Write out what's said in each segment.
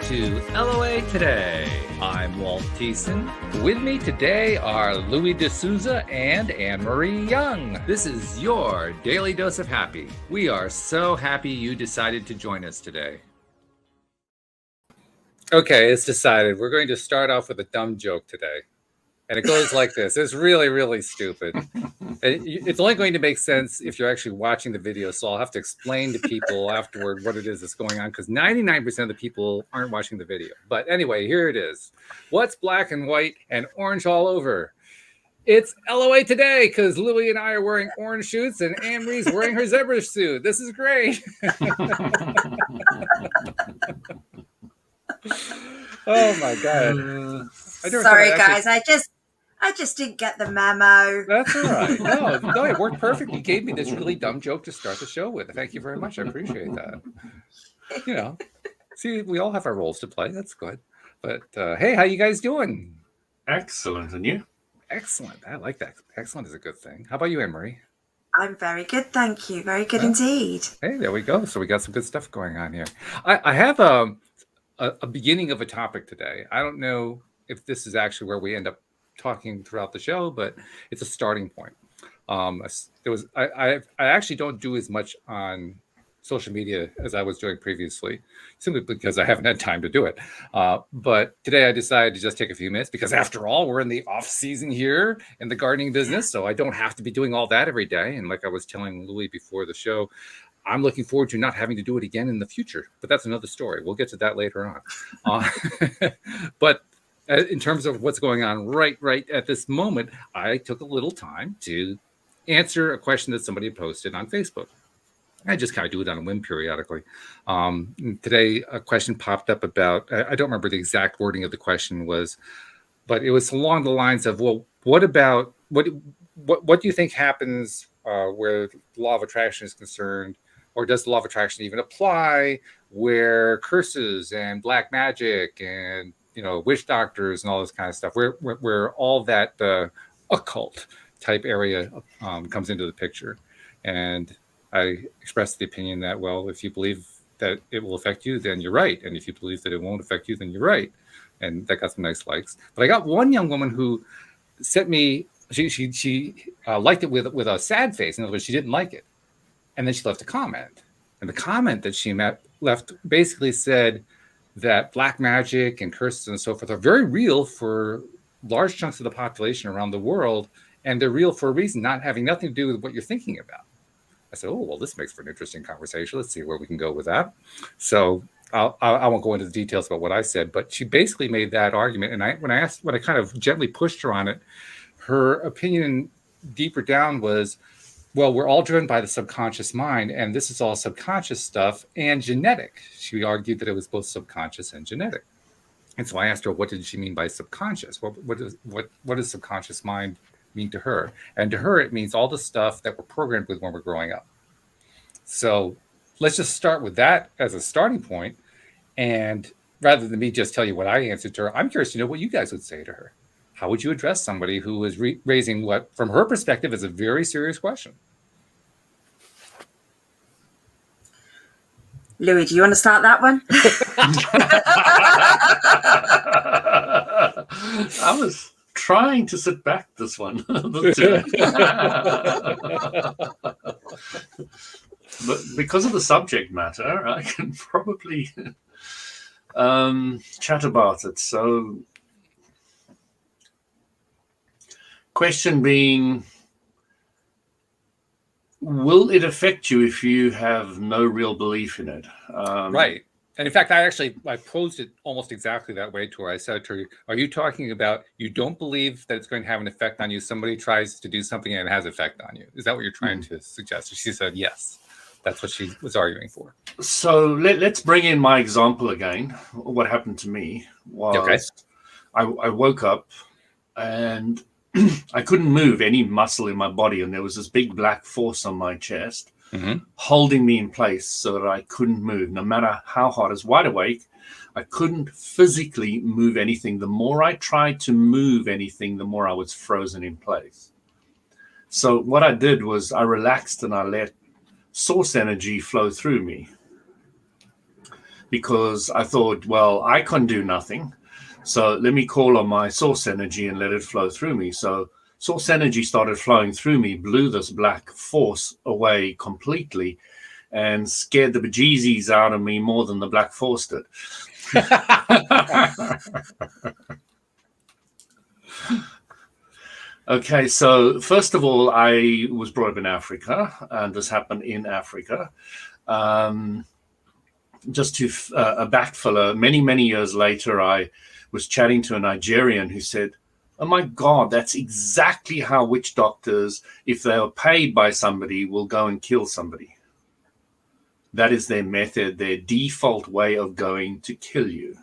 to LOA Today. I'm Walt Thiessen. With me today are Louis D'Souza and Anne-Marie Young. This is your Daily Dose of Happy. We are so happy you decided to join us today. Okay, it's decided. We're going to start off with a dumb joke today. And it goes like this. It's really, really stupid. It's only going to make sense if you're actually watching the video. So I'll have to explain to people afterward what it is that's going on, because 99% of the people aren't watching the video. But anyway, here it is. What's black and white and orange all over? It's LOA Today, because Louie and I are wearing orange suits and Anne-Marie's wearing her zebra suit. This is great. Oh my God. Sorry, guys. I just didn't get the memo. That's all right. No, it worked perfect. You gave me this really dumb joke to start the show with. Thank you very much. I appreciate that. You know, see, we all have our roles to play. That's good. But hey, how you guys doing? Excellent. And you? Excellent. I like that. Excellent is a good thing. How about you, Anne-Marie? I'm very good, thank you. Very good indeed. Hey, there we go. So we got some good stuff going on here. I have a beginning of a topic today. I don't know if this is actually where we end up talking throughout the show, but it's a starting point. I actually don't do as much on social media as I was doing previously, simply because I haven't had time to do it. But today I decided to just take a few minutes, because after all, we're in the off season here in the gardening business, so I don't have to be doing all that every day. And like I was telling Louis before the show, I'm looking forward to not having to do it again in the future, but that's another story. We'll get to that later on. But in terms of what's going on right at this moment, I took a little time to answer a question that somebody posted on Facebook. I just kind of do it on a whim periodically. Today, a question popped up about, I don't remember the exact wording of the question was, but it was along the lines of, well, what do you think happens where the law of attraction is concerned, or does the law of attraction even apply where curses and black magic and witch doctors and all this kind of stuff, where all that occult type area comes into the picture? And I expressed the opinion that, well, if you believe that it will affect you, then you're right. And if you believe that it won't affect you, then you're right. And that got some nice likes. But I got one young woman who sent me, she liked it with a sad face. In other words, she didn't like it. And then she left a comment. And the comment that she left basically said that black magic and curses and so forth are very real for large chunks of the population around the world. And they're real for a reason, not having nothing to do with what you're thinking about. I said, oh, well, this makes for an interesting conversation. Let's see where we can go with that. So I won't go into the details about what I said, but she basically made that argument. And when I kind of gently pushed her on it, her opinion deeper down was, well, we're all driven by the subconscious mind, and this is all subconscious stuff and genetic. She argued that it was both subconscious and genetic. And so I asked her, what did she mean by subconscious? What does subconscious mind mean to her? And to her, it means all the stuff that we're programmed with when we're growing up. So let's just start with that as a starting point. And rather than me just tell you what I answered to her, I'm curious to know what you guys would say to her. How would you address somebody who is raising what, from her perspective, is a very serious question? Louis, do you want to start that one? I was trying to sit back this one. But because of the subject matter, I can probably chat about it. So, question being, will it affect you if you have no real belief in it? Right. And in fact, I posed it almost exactly that way to her. I said to her, are you talking about you don't believe that it's going to have an effect on you? Somebody tries to do something and it has effect on you. Is that what you're trying to suggest? She said, yes. That's what she was arguing for. So let's bring in my example again. What happened to me was I woke up and I couldn't move any muscle in my body. And there was this big black force on my chest holding me in place so that I couldn't move. No matter how hard I was wide awake, I couldn't physically move anything. The more I tried to move anything, the more I was frozen in place. So what I did was I relaxed and I let source energy flow through me. because I thought, well, I can't do nothing. So let me call on my source energy and let it flow through me. So source energy started flowing through me, blew this black force away completely, and scared the bejesus out of me more than the black force did. Okay, so first of all, I was brought up in Africa, and this happened in Africa. Just to a backfiller, many years later, I was chatting to a Nigerian who said, "Oh my God, that's exactly how witch doctors, if they are paid by somebody, will go and kill somebody. That is their method, their default way of going to kill you.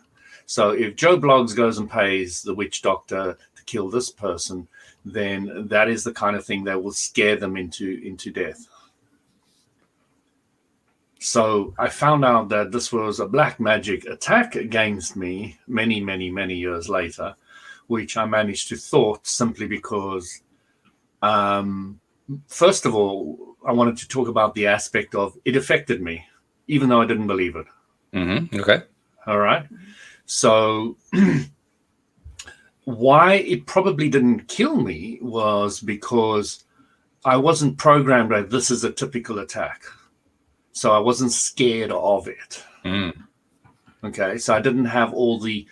So if Joe Bloggs goes and pays the witch doctor to kill this person, then that is the kind of thing that will scare them into death." So I found out that this was a black magic attack against me many years later, which I managed to thwart simply because, first of all, I wanted to talk about the aspect of it affected me, even though I didn't believe it. Mm-hmm. Okay. All right. So why it probably didn't kill me was because I wasn't programmed that this is a typical attack. So I wasn't scared of it. Mm. Okay. So I didn't have all the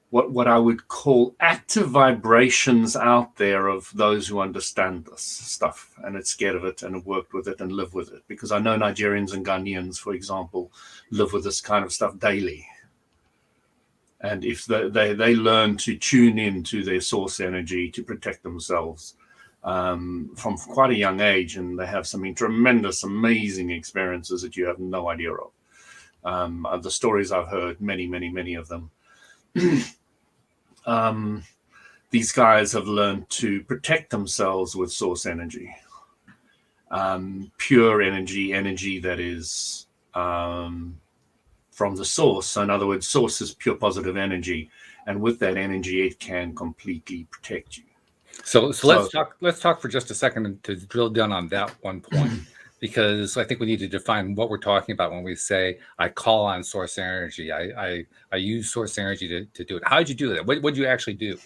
what I would call active vibrations out there of those who understand this stuff and are scared of it and have worked with it and live with it. Because I know Nigerians and Ghanaians, for example, live with this kind of stuff daily. And if they learn to tune in to their source energy to protect themselves from quite a young age, and they have some tremendous, amazing experiences that you have no idea of. The stories I've heard, many of them. These guys have learned to protect themselves with source energy, pure energy that is from the source. So in other words, source is pure positive energy, and with that energy, it can completely protect you. So let's talk for just a second to drill down on that one point, because I think we need to define what we're talking about when we say I call on source energy. I use source energy to do it. How did you do that? What did you actually do?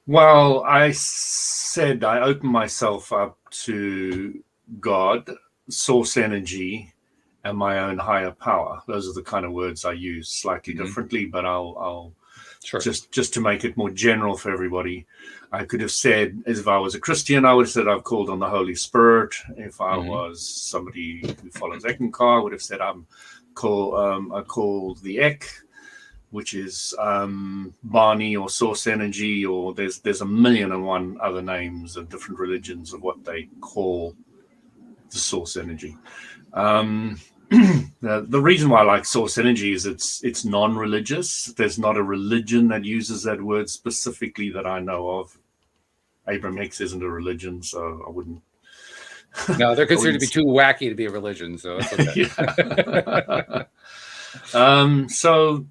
Well, I said I opened myself up to God, source energy, and my own higher power. Those are the kind of words I use, slightly differently, but I'll sure. Just to make it more general for everybody. I could have said, as if I was a Christian, I would have said I've called on the Holy Spirit. If I was somebody who follows Eckankar, I would have said I called the Ek, which is Barney or source energy, or there's 1,000,001 other names of different religions of what they call the source energy. The reason why I like source energy is it's non-religious. There's not a religion that uses that word specifically that I know of. Abraham Hicks isn't a religion, so I wouldn't. No, they're considered to be too wacky to be a religion, so it's okay. So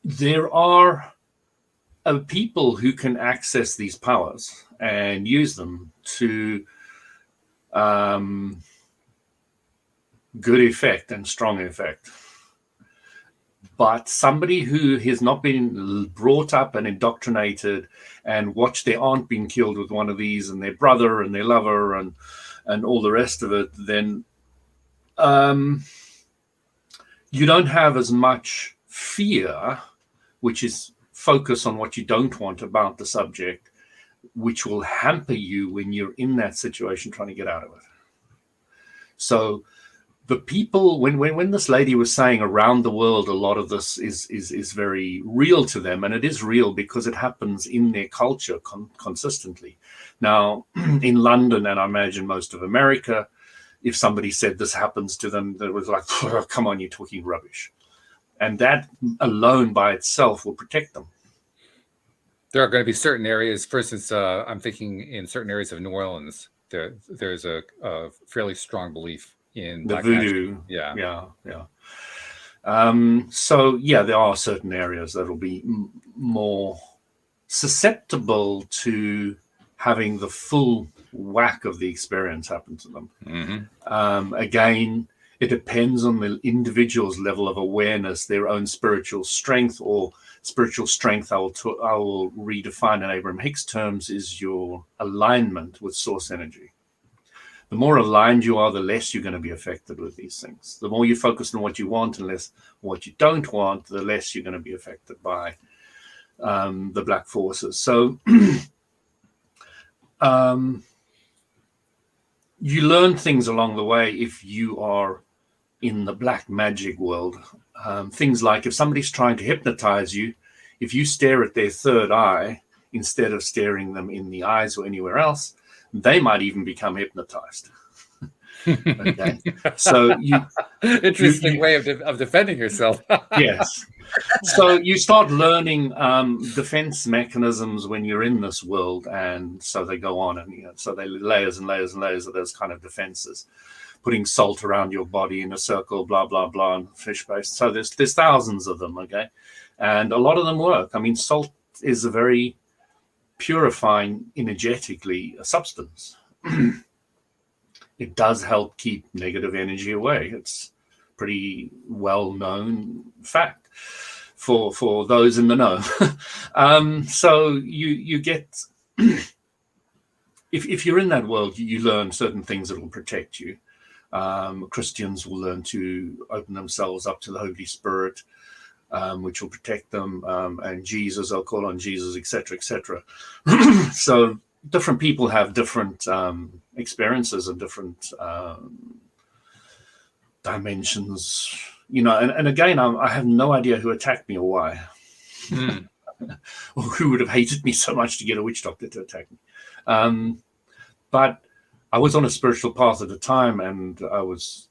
there are people who can access these powers and use them to good effect and strong effect. But somebody who has not been brought up and indoctrinated and watched their aunt being killed with one of these, and their brother and their lover and all the rest of it, then you don't have as much fear, which is focus on what you don't want about the subject, which will hamper you when you're in that situation trying to get out of it. So the people, when this lady was saying around the world, a lot of this is very real to them, and it is real because it happens in their culture consistently. Now, in London, and I imagine most of America, if somebody said this happens to them, that was like, oh, come on, you're talking rubbish. And that alone by itself will protect them. There are going to be certain areas, for instance, I'm thinking in certain areas of New Orleans, there's a fairly strong belief in the voodoo. Magic. Yeah. So there are certain areas that will be more susceptible to having the full whack of the experience happen to them. Again, It depends on the individual's level of awareness, their own spiritual strength, or spiritual strength, I will redefine in Abraham Hicks terms, is your alignment with source energy. The more aligned you are, the less you're going to be affected with these things. The more you focus on what you want and less what you don't want, the less you're going to be affected by the black forces. So you learn things along the way if you are in the black magic world. Things like if somebody's trying to hypnotize you, if you stare at their third eye instead of staring them in the eyes or anywhere else, they might even become hypnotized. Okay, so interesting way of defending yourself. Yes. So you start learning defense mechanisms when you're in this world, and so they go on, and so they layers and layers and layers of those kind of defenses. Putting salt around your body in a circle, blah blah blah, and fish-based. So there's thousands of them, okay, and a lot of them work. I mean, salt is a very purifying energetically substance. It does help keep negative energy away. It's pretty well-known fact for those in the know. So you get, if you're in that world, you learn certain things that will protect you. Christians will learn to open themselves up to the Holy Spirit, which will protect them, and Jesus, I'll call on Jesus, etc., etc. So different people have different experiences and different dimensions, and again, I have no idea who attacked me or why. Or who would have hated me so much to get a witch doctor to attack me. But I was on a spiritual path at the time, and I was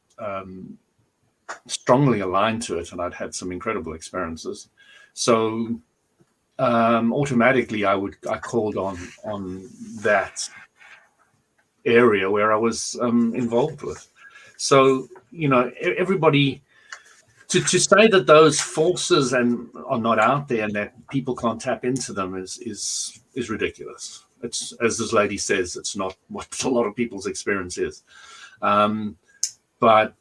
strongly aligned to it, and I'd had some incredible experiences. So automatically I called on that area where I was involved with. So everybody, to say that those forces are not out there and that people can't tap into them is ridiculous. It's, as this lady says, it's not what a lot of people's experience is. But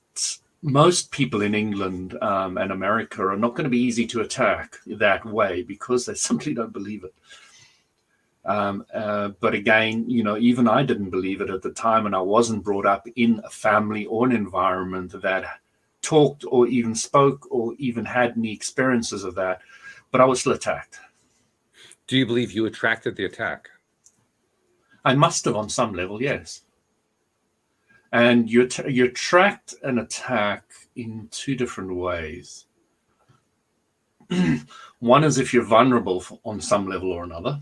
most people in England and America are not going to be easy to attack that way because they simply don't believe it. But again, even I didn't believe it at the time, and I wasn't brought up in a family or an environment that talked or even spoke or even had any experiences of that, but I was still attacked. Do you believe you attracted the attack? I must have on some level, yes. And you attract an attack in two different ways. One is if you're vulnerable on some level or another.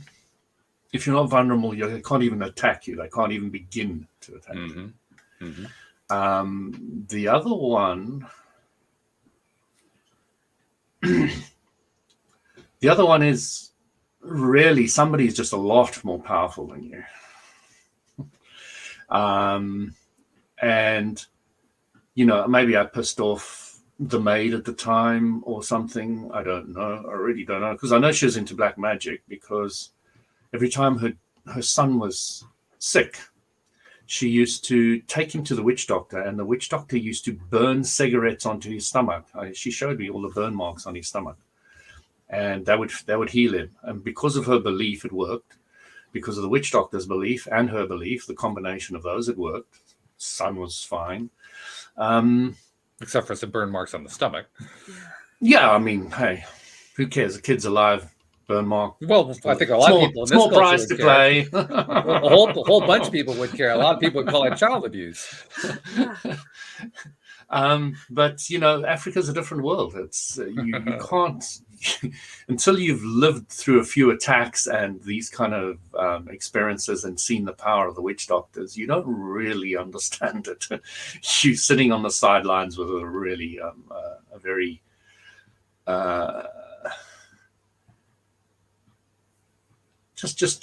If you're not vulnerable, they can't even attack you. They can't even begin to attack you. Mm-hmm. The other one, is really somebody's just a lot more powerful than you. And maybe I pissed off the maid at the time or something. I don't know. I really don't know, because I know she was into black magic, because every time her son was sick, she used to take him to the witch doctor, and the witch doctor used to burn cigarettes onto his stomach. She showed me all the burn marks on his stomach, and that would heal him. And because of her belief, it worked. Because of the witch doctor's belief and her belief, the combination of those, it worked. Son was fine. Except for some burn marks on the stomach. Yeah, I mean, hey, who cares? The kid's alive. Burn mark. Well, I think a lot of people in this small prize to care. play. A whole bunch of people would care. A lot of people would call it child abuse. But Africa's a different world. It's you can't until you've lived through a few attacks and these kind of experiences and seen the power of the witch doctors. You don't really understand it. You're sitting on the sidelines with a really a very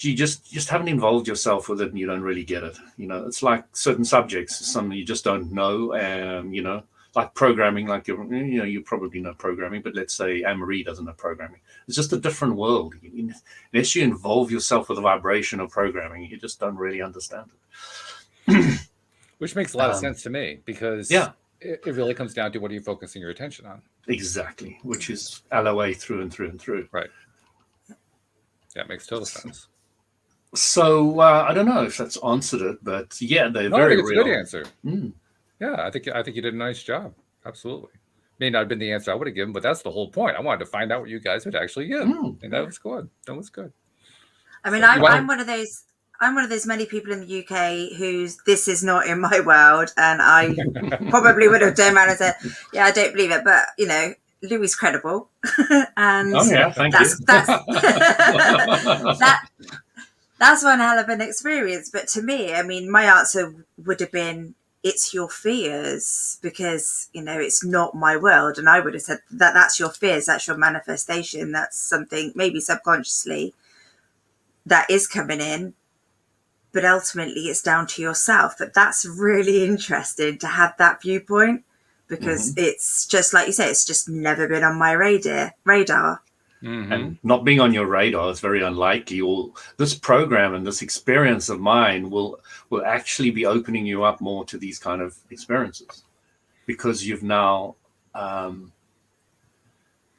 you just haven't involved yourself with it, and you don't really get it. It's like certain subjects, some you just don't know. Like programming, like you probably know programming, but let's say Anne-Marie doesn't know programming. It's just a different world. Unless you involve yourself with the vibration of programming, you just don't really understand it. Which makes a lot of sense to me, because it really comes down to what are you focusing your attention on? Exactly, which is LOA through and through and through. Right. That makes total sense. So I don't know if that's answered it, but yeah, they're very I think it's real. a good answer. Yeah, I think you did a nice job. Absolutely. May not have been the answer I would have given, but that's the whole point. I wanted to find out what you guys would actually give, and that was good. That was good. I mean, I'm one of those. I'm one of those many people in the UK whose this is not in my world, and I probably would have turned around and said, "Yeah, I don't believe it," but you know, Louis credible, and thank you. That's one hell of an experience. But to me, I mean, my answer would have been, it's your fears, because, you know, it's not my world. And I would have said that that's your fears. That's your manifestation. That's something maybe subconsciously that is coming in, but ultimately it's down to yourself. But that's really interesting to have that viewpoint, because it's just like you say, it's just never been on my radar. And not being on your radar is very unlikely. Or this program and this experience of mine will actually be opening you up more to these kind of experiences, because you've now,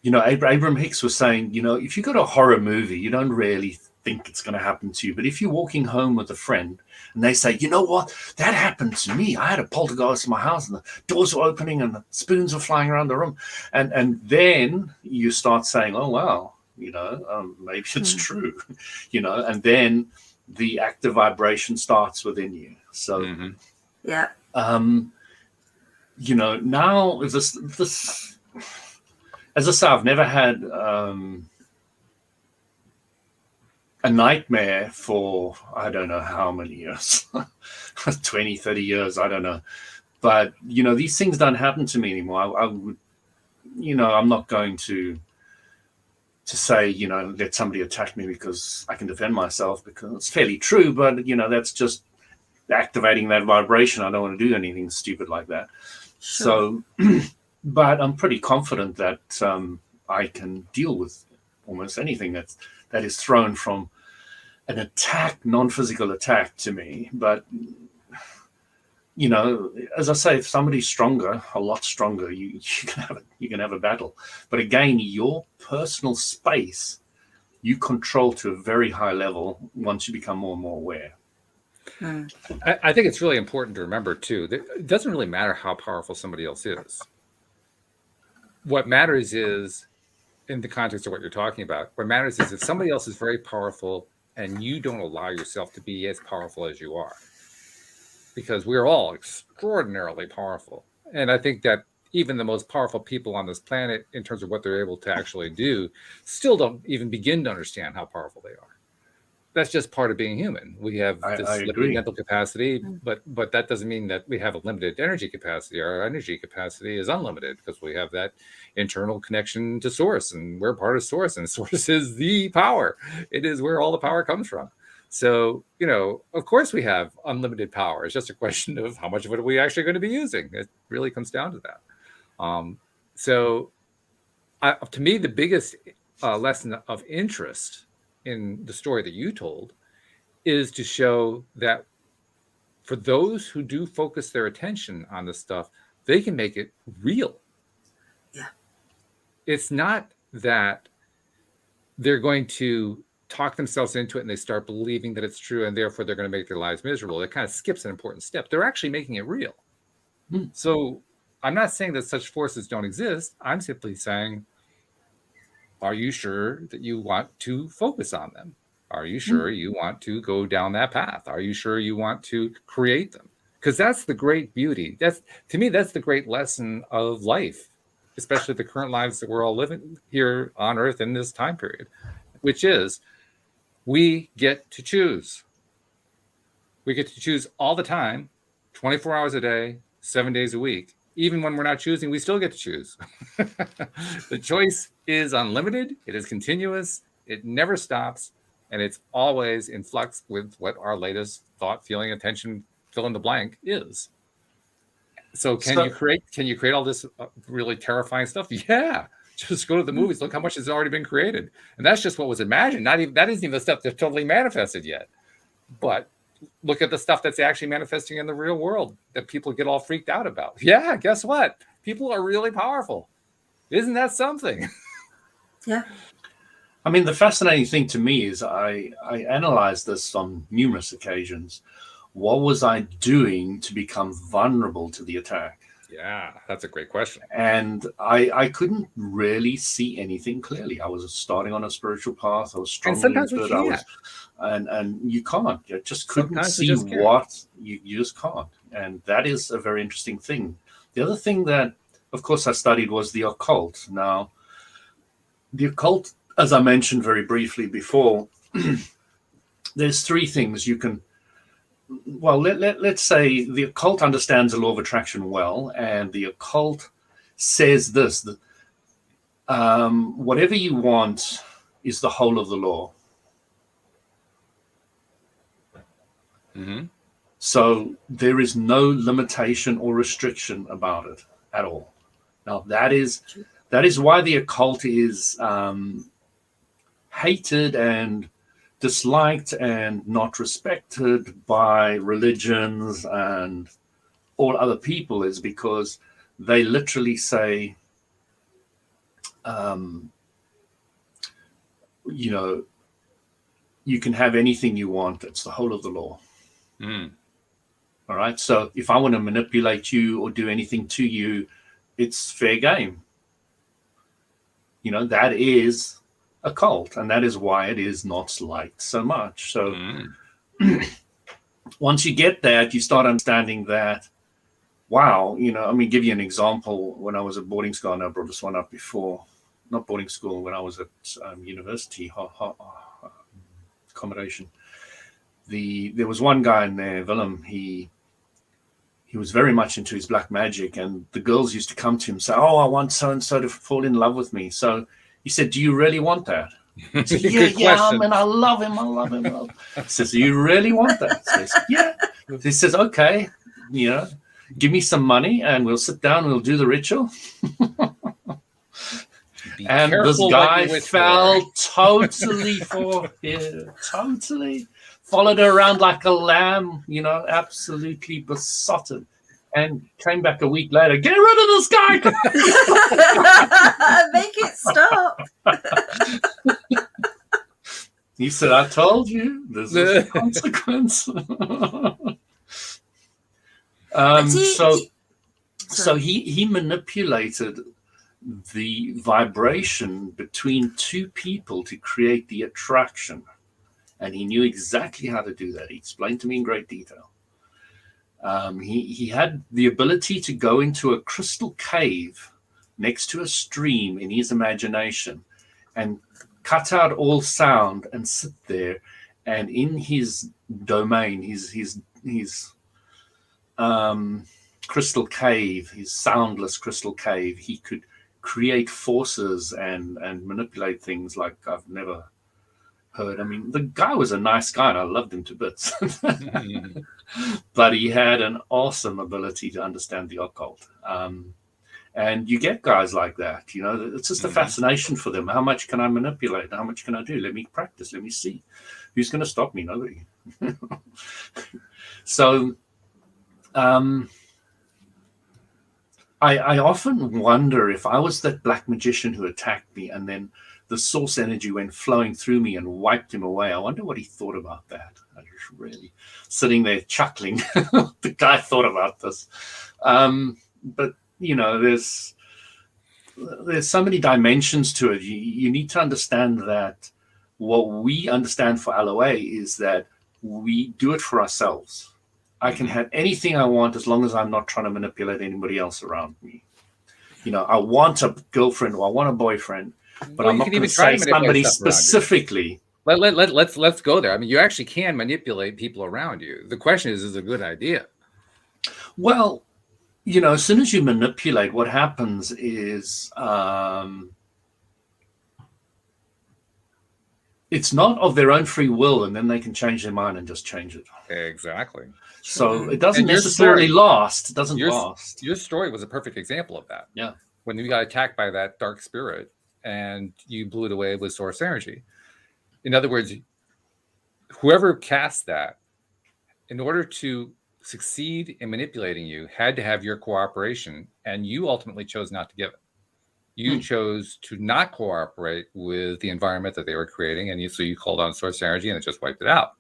Abraham Hicks was saying, if you got a horror movie, you don't really think it's going to happen to you. But if you're walking home with a friend and they say, you know what, that happened to me. I had a poltergeist in my house and the doors were opening and the spoons were flying around the room. And then you start saying, oh, wow, maybe it's true, and then the active vibration starts within you. So, yeah. Now is this, as I say, I've never had, a nightmare for I don't know how many years, 20, 30 years, I don't know. But, these things don't happen to me anymore. I would, I'm not going to say, let somebody attack me because I can defend myself, because it's fairly true. But, that's just activating that vibration. I don't want to do anything stupid like that. Sure. So, but I'm pretty confident that I can deal with almost anything that is thrown from an attack, non-physical attack to me. But, as I say, if somebody's stronger, a lot stronger, you can have a battle. But again, your personal space, you control to a very high level once you become more and more aware. I think it's really important to remember, too, that it doesn't really matter how powerful somebody else is. What matters is, in the context of what you're talking about, what matters is if somebody else is very powerful and you don't allow yourself to be as powerful as you are, because we're all extraordinarily powerful. And I think that even the most powerful people on this planet, in terms of what they're able to actually do, still don't even begin to understand how powerful they are. That's just part of being human. We have this limited mental capacity, but that doesn't mean that we have a limited energy capacity. Our energy capacity is unlimited because we have that internal connection to source, and we're part of source, and source is the power. It is where all the power comes from. So, of course we have unlimited power. It's just a question of how much of it are we actually going to be using. It really comes down to that. To me, the biggest lesson of interest in the story that you told is to show that for those who do focus their attention on this stuff, they can make it real. Yeah. It's not that they're going to talk themselves into it and they start believing that it's true and therefore they're going to make their lives miserable. It kind of skips an important step. They're actually making it real. So I'm not saying that such forces don't exist. I'm simply saying, are you sure that you want to focus on them? Are you sure you want to go down that path? Are you sure you want to create them? Because that's the great beauty. To me, that's the great lesson of life, especially the current lives that we're all living here on Earth in this time period, which is we get to choose. We get to choose all the time, 24 hours a day, 7 days a week. Even when we're not choosing, we still get to choose. The choice is unlimited. It is continuous. It never stops. And it's always in flux with what our latest thought, feeling, attention, fill in the blank is. So can you create all this really terrifying stuff? Yeah. Just go to the movies. Look how much has already been created. And that's just what was imagined. That isn't even the stuff that's totally manifested yet. But look at the stuff that's actually manifesting in the real world that people get all freaked out about. Yeah, guess what? People are really powerful. Isn't that something? Yeah. I mean, the fascinating thing to me is I analyzed this on numerous occasions. What was I doing to become vulnerable to the attack? Yeah, that's a great question. And I couldn't really see anything clearly. I was starting on a spiritual path. I was strongly sometimes we into it. can't. And you can't. You just couldn't Sometimes we see just can't. what you just can't. And that is a very interesting thing. The other thing that, of course, I studied was the occult. Now, the occult, as I mentioned very briefly before, there's three things you can. Well, let's say the occult understands the law of attraction well, and the occult says this: whatever you want is the whole of the law. Mm-hmm. So there is no limitation or restriction about it at all. Now that is why the occult is hated and disliked and not respected by religions and all other people, is because they literally say, you can have anything you want. It's the whole of the law. Mm. All right. So if I want to manipulate you or do anything to you, it's fair game. That is a cult, and that is why it is not liked so much. So once you get that, you start understanding that, wow, give you an example. When I was at boarding school, and I brought this one up before, not boarding school, when I was at university, accommodation. There was one guy in there, Willem, he was very much into his black magic, and the girls used to come to him and say, oh, I want so-and-so to fall in love with me. So he said, do you really want that? He said, yeah, man, I love him. He says, do you really want that? He says, yeah. He says, okay, give me some money and we'll sit down and we'll do the ritual. And this guy fell totally for it, totally. Followed her around like a lamb, absolutely besotted. And came back a week later, get rid of this guy! Make it stop. He said, I told you, this is a consequence. So he manipulated the vibration between two people to create the attraction. And he knew exactly how to do that. He explained to me in great detail. He had the ability to go into a crystal cave next to a stream in his imagination and cut out all sound and sit there. And in his domain, his crystal cave, his soundless crystal cave, he could create forces and manipulate things like I've never heard. I mean, the guy was a nice guy and I loved him to bits. But he had an awesome ability to understand the occult. And you get guys like that, it's just a fascination for them. How much can I manipulate? How much can I do? Let me practice. Let me see. Who's going to stop me? Nobody. So I often wonder if I was that black magician who attacked me and then the source energy went flowing through me and wiped him away. I wonder what he thought about that. I was really sitting there chuckling. The guy thought about this. But, there's so many dimensions to it. You need to understand that what we understand for LOA is that we do it for ourselves. I can have anything I want as long as I'm not trying to manipulate anybody else around me. I want a girlfriend or I want a boyfriend, but I'm not going to say somebody specifically. Let's go there. I mean, you actually can manipulate people around you. The question is it a good idea? Well, as soon as you manipulate, what happens is it's not of their own free will, and then they can change their mind and just change it. Exactly. So it doesn't necessarily last. It doesn't last. Your story was a perfect example of that. Yeah. When you got attacked by that dark spirit and you blew it away with source energy. In other words, whoever cast that in order to succeed in manipulating you, had to have your cooperation, and you ultimately chose not to give it. You chose to not cooperate with the environment that they were creating, and so you called on source energy, and it just wiped it out.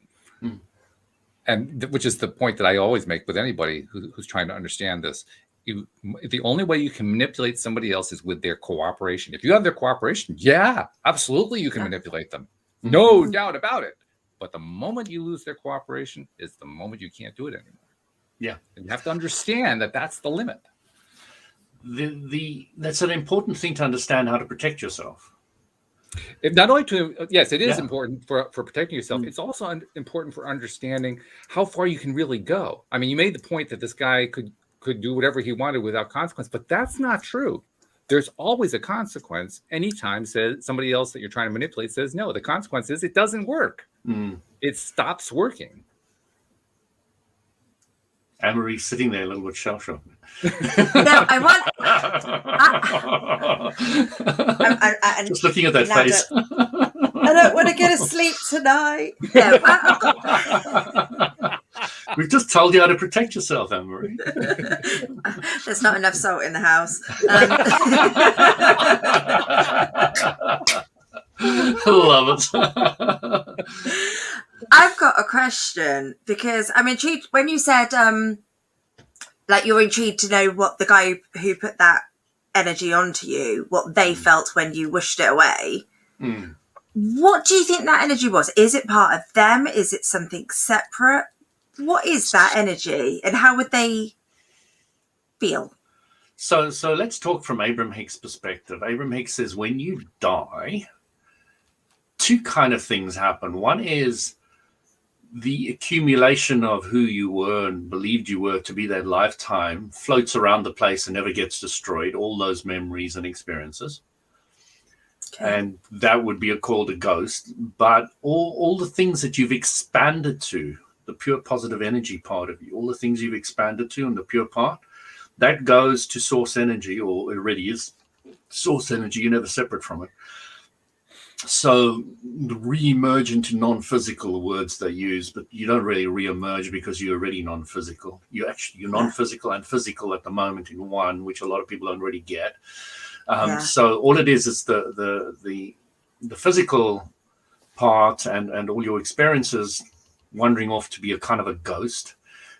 And which is the point that I always make with anybody who's trying to understand this. The only way you can manipulate somebody else is with their cooperation. If you have their cooperation, yeah, absolutely, you can manipulate them. No doubt about it. But the moment you lose their cooperation is the moment you can't do it anymore. Yeah. And you have to understand that that's the limit. That's an important thing to understand, how to protect yourself. Not only yes, it is important for protecting yourself. It's also important for understanding how far you can really go. I mean, you made the point that this guy could do whatever he wanted without consequence, but that's not true. There's always a consequence. Anytime somebody else that you're trying to manipulate says no, the consequence is it doesn't work. It stops working. Anne-Marie's sitting there a little bit shell-shocked. No, I want. Just looking at that face. I don't want to go to sleep tonight. No, We've just told you how to protect yourself, Anne-Marie. there's not enough salt in the house. Love it. I've got a question, because I'm intrigued when you said like you're intrigued to know what the guy who put that energy onto you, what they felt when you wished it away. What do you think that energy was? Is it part of them? Is it something separate? What is that energy, and how would they feel? So let's talk from Abraham Hicks' perspective. Abraham Hicks says when you die, two kind of things happen. One is the accumulation of who you were and believed you were to be that lifetime floats around the place and never gets destroyed, all those memories and experiences. Okay. And that would be called a ghost. But all the things that you've expanded to, the pure positive energy part of you, all the things you've expanded to and the pure part, that goes to source energy, or it already is source energy. You're never separate from it. So the re-emerge into non-physical words they use, but you don't really re-emerge because you're already non-physical. You're non-physical and physical at the moment in one, which a lot of people don't really get. So all it is the physical part and all your experiences wandering off to be a kind of a ghost.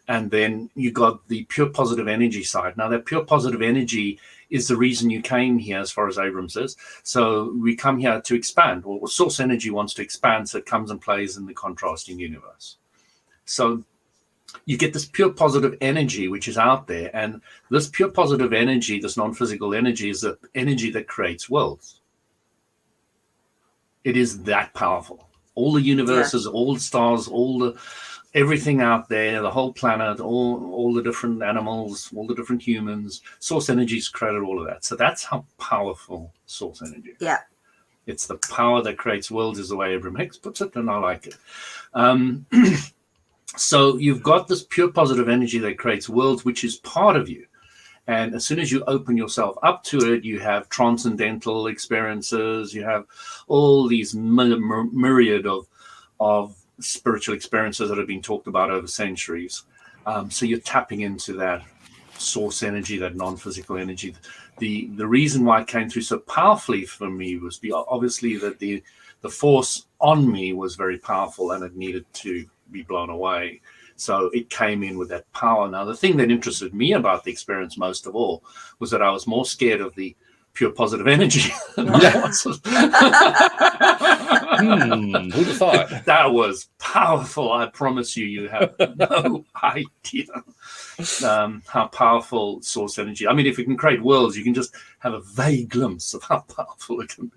And then you got the pure positive energy side. Now that pure positive energy is the reason you came here, as far as Abram says. So we come here to expand, or source energy wants to expand, so it comes and plays in the contrasting universe. So you get this pure positive energy, which is out there. And this pure positive energy, this non-physical energy, is the energy that creates worlds. It is that powerful. All the universes, all the stars, everything out there, the whole planet, all the different animals, all the different humans, source energy's created all of that. So that's how powerful source energy. Yeah. It's the power that creates worlds, is the way Abraham Hicks puts it, and I like it. So you've got this pure positive energy that creates worlds, which is part of you. And as soon as you open yourself up to it, you have transcendental experiences, you have all these myriad of spiritual experiences that have been talked about over centuries. So you're tapping into that source energy, that non-physical energy. The reason why it came through so powerfully for me was obviously that the force on me was very powerful and it needed to be blown away. So it came in with that power. Now, the thing that interested me about the experience most of all was that I was more scared of the pure positive energy. Who'd have thought? That was powerful. I promise you, you have no idea how powerful source energy. I mean, if it can create worlds, you can just have a vague glimpse of how powerful it can be.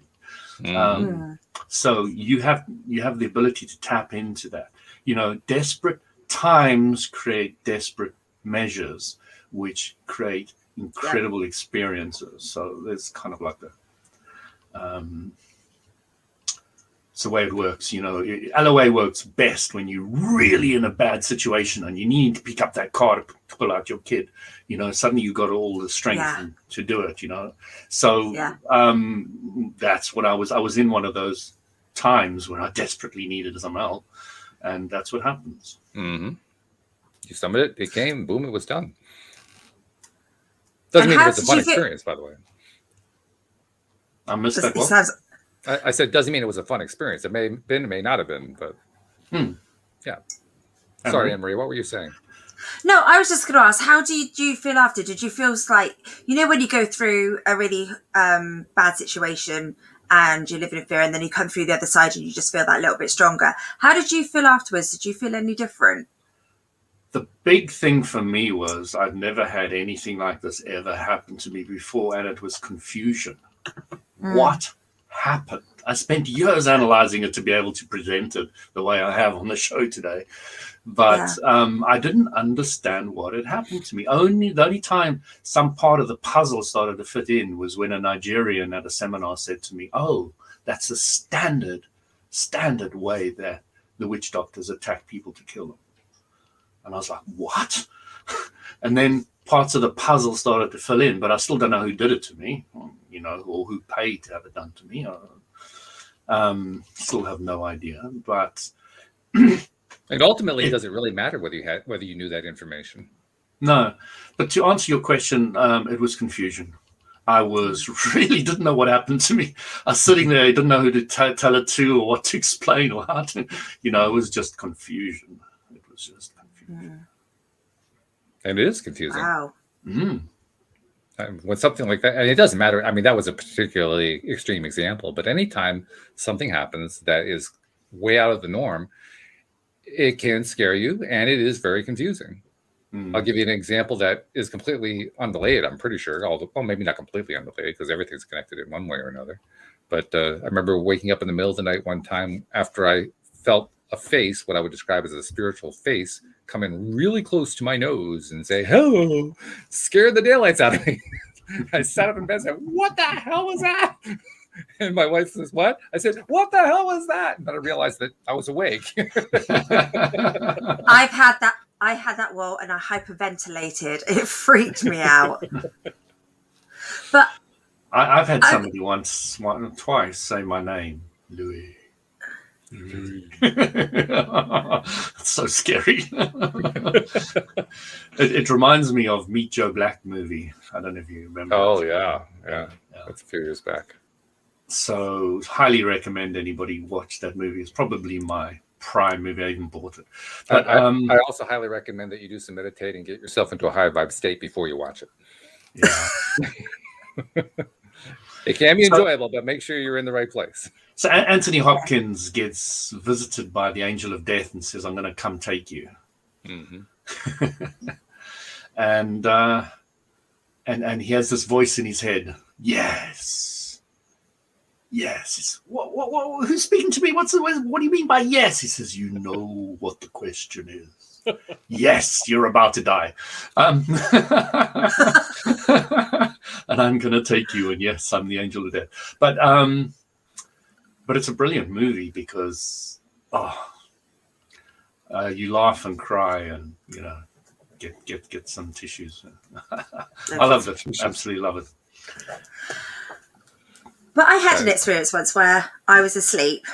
So you have the ability to tap into that. You know, desperate times create desperate measures, which create incredible experiences. So there's kind of like it's the way it works. You know, LOA works best when you're really in a bad situation and you need to pick up that car to pull out your kid. You know, suddenly you got all the strength to do it. You know, so that's what I was in one of those times when I desperately needed some help, and that's what happens. Mm-hmm. You summoned it, it came, boom, it was done. Doesn't And mean it how was a did fun you feel- experience, by the way. I missed that It one. sounds I said doesn't mean it was a fun experience. It may have been, it may not have been, but yeah. Sorry, Anne-Marie, what were you saying? No, I was just going to ask, how did you feel after? Did you feel like, you know, when you go through a really bad situation and you're living in fear and then you come through the other side and you just feel that little bit stronger? How did you feel afterwards? Did you feel any different? The big thing for me was I've never had anything like this ever happen to me before, and it was confusion. What happened? I spent years analyzing it to be able to present it the way I have on the show today. But I didn't understand what had happened to me. The only time some part of the puzzle started to fit in was when a Nigerian at a seminar said to me, "Oh, that's the standard way that the witch doctors attack people to kill them." And I was like, what? And then parts of the puzzle started to fill in, but I still don't know who did it to me, you know, or who paid to have it done to me. Still have no idea. But And ultimately, does it really matter whether you knew that information? No. But to answer your question, it was confusion. I really didn't know what happened to me. I was sitting there, I didn't know who to tell it to or what to explain or how to, you know, it was just confusion. It was just confusion. And it is confusing. Wow. When something like that, and it doesn't matter. I mean, that was a particularly extreme example, but anytime something happens that is way out of the norm, it can scare you, and it is very confusing. I'll give you an example that is completely unrelated, I'm pretty sure. Although, well, maybe not completely unrelated because everything's connected in one way or another. But I remember waking up in the middle of the night one time after I felt a face, what I would describe as a spiritual face, come in really close to my nose and say, "Hello," scared the daylights out of me. I sat up in bed and said, "What the hell was that?" And my wife says, "What?" I said, "What the hell was that?" And then I realized that I was awake. I had that wall and I hyperventilated. It freaked me out. But I've had somebody twice say my name, Louis. It's so scary. It reminds me of Meet Joe Black movie. I don't know if you remember. Oh, yeah. That's a few years back. So highly recommend anybody watch that movie. It's probably my prime movie. I even bought it. But I also highly recommend that you do some meditating, get yourself into a high vibe state before you watch it. Yeah. It can be enjoyable, but make sure you're in the right place. So Anthony Hopkins gets visited by the angel of death and says, "I'm going to come take you." And he has this voice in his head. Yes. What, who's speaking to me? What do you mean by yes? He says, "You know what the question is." Yes, you're about to die. And I'm going to take you. And yes, I'm the angel of death. But it's a brilliant movie because you laugh and cry and, you know, get some tissues. I love it. Absolutely love it. But I had an experience once where I was asleep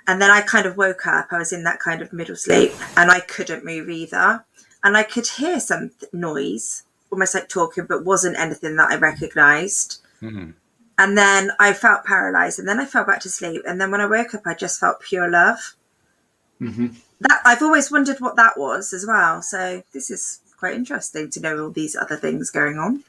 and then I kind of woke up. I was in that kind of middle sleep and I couldn't move either. And I could hear some noise, almost like talking, but wasn't anything that I recognized. And then I felt paralyzed and then I fell back to sleep. And then when I woke up, I just felt pure love. That I've always wondered what that was as well. So this is quite interesting to know all these other things going on.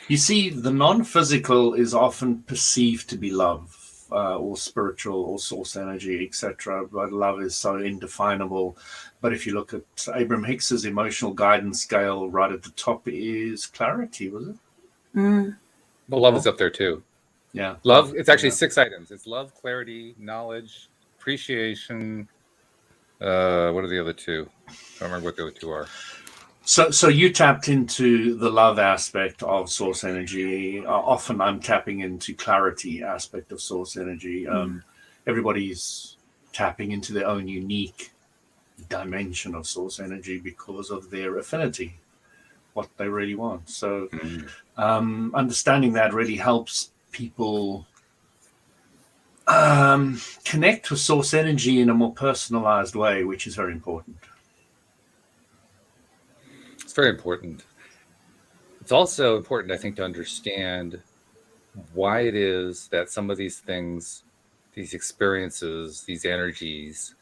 You see, the non-physical is often perceived to be love, or spiritual, or source energy, etc. But love is so indefinable. But if you look at Abraham Hicks's emotional guidance scale, right at the top is clarity, was it? Well, love is up there too. Yeah. Love, it's actually 6 items. It's love, clarity, knowledge, appreciation. What are the other 2? I don't remember what the other 2 are. So you tapped into the love aspect of source energy. Often I'm tapping into clarity aspect of source energy. Everybody's tapping into their own unique dimension of source energy because of their affinity, what they really want. So understanding that really helps people connect with source energy in a more personalized way, which is very important. very important. It's also important, I think, to understand why it is that some of these things, these experiences, these energies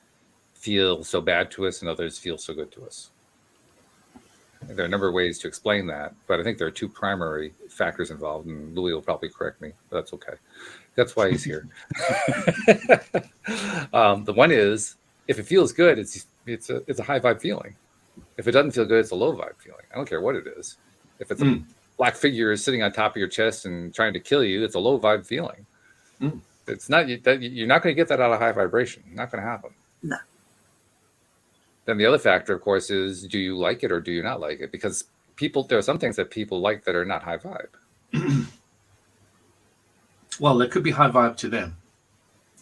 feel so bad to us and others feel so good to us. There are a number of ways to explain that, but I think there are two primary factors involved, and Louis will probably correct me, but that's okay. That's why he's here. The one is, if it feels good, it's a high vibe feeling. If it doesn't feel good, it's a low vibe feeling. I don't care what it is. If it's a black figure sitting on top of your chest and trying to kill you, it's a low vibe feeling. It's not you're not going to get that out of high vibration. Not going to happen. No. Then the other factor, of course, is do you like it or do you not like it? Because there are some things that people like that are not high vibe. Well, there could be high vibe to them.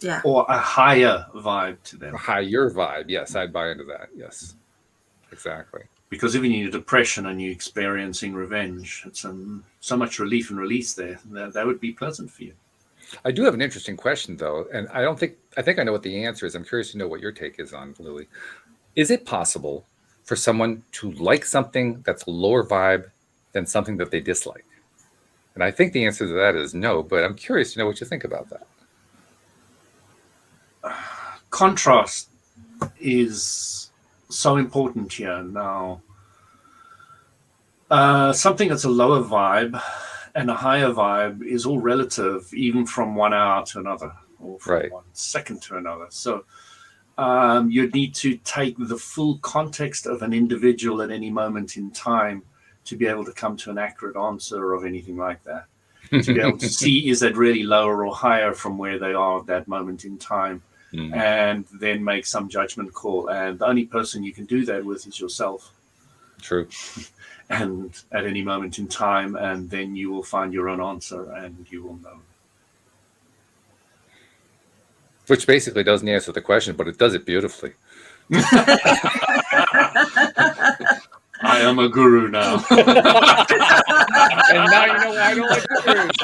Yeah. Or a higher vibe to them. A higher vibe. Yes, I'd buy into that. Yes, exactly. Because even in your depression and you're experiencing revenge, it's so much relief and release there. That would be pleasant for you. I do have an interesting question, though, and I think I know what the answer is. I'm curious to know what your take is on, Louis. Is it possible for someone to like something that's a lower vibe than something that they dislike? And I think the answer to that is no, but I'm curious to know what you think about that. Contrast is so important here. Now, something that's a lower vibe and a higher vibe is all relative, even from 1 hour to another, or from 1 second to another. So you need to take the full context of an individual at any moment in time to be able to come to an accurate answer of anything like that. To be able to see, is that really lower or higher from where they are at that moment in time, and then make some judgment call. And the only person you can do that with is yourself. True. And at any moment in time, and then you will find your own answer and you will know. Which basically doesn't answer the question, but it does it beautifully. I am a guru now. And now you know why I don't like gurus.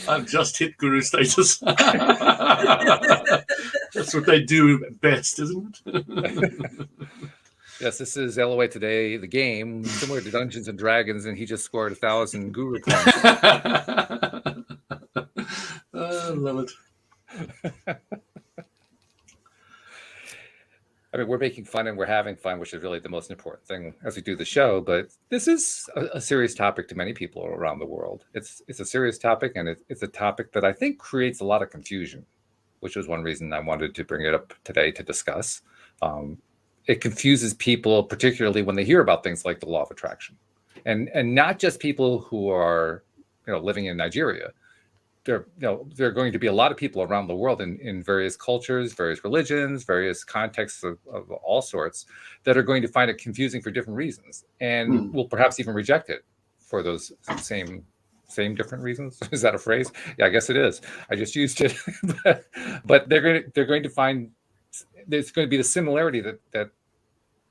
I've just hit guru status. That's what they do best, isn't it? Yes, this is LOA Today, the game, similar to Dungeons and Dragons, and he just scored 1,000 guru points. I love it. I mean, we're making fun and we're having fun, which is really the most important thing as we do the show. But this is a serious topic to many people around the world. It's a serious topic, and it's a topic that I think creates a lot of confusion, which was one reason I wanted to bring it up today to discuss. It confuses people, particularly when they hear about things like the law of attraction, and not just people who are living in Nigeria. There are going to be a lot of people around the world in various cultures, various religions, various contexts of all sorts that are going to find it confusing for different reasons, and will perhaps even reject it for those same different reasons. Is that a phrase? Yeah, I guess it is. I just used it. But they're going to find there's going to be the similarity that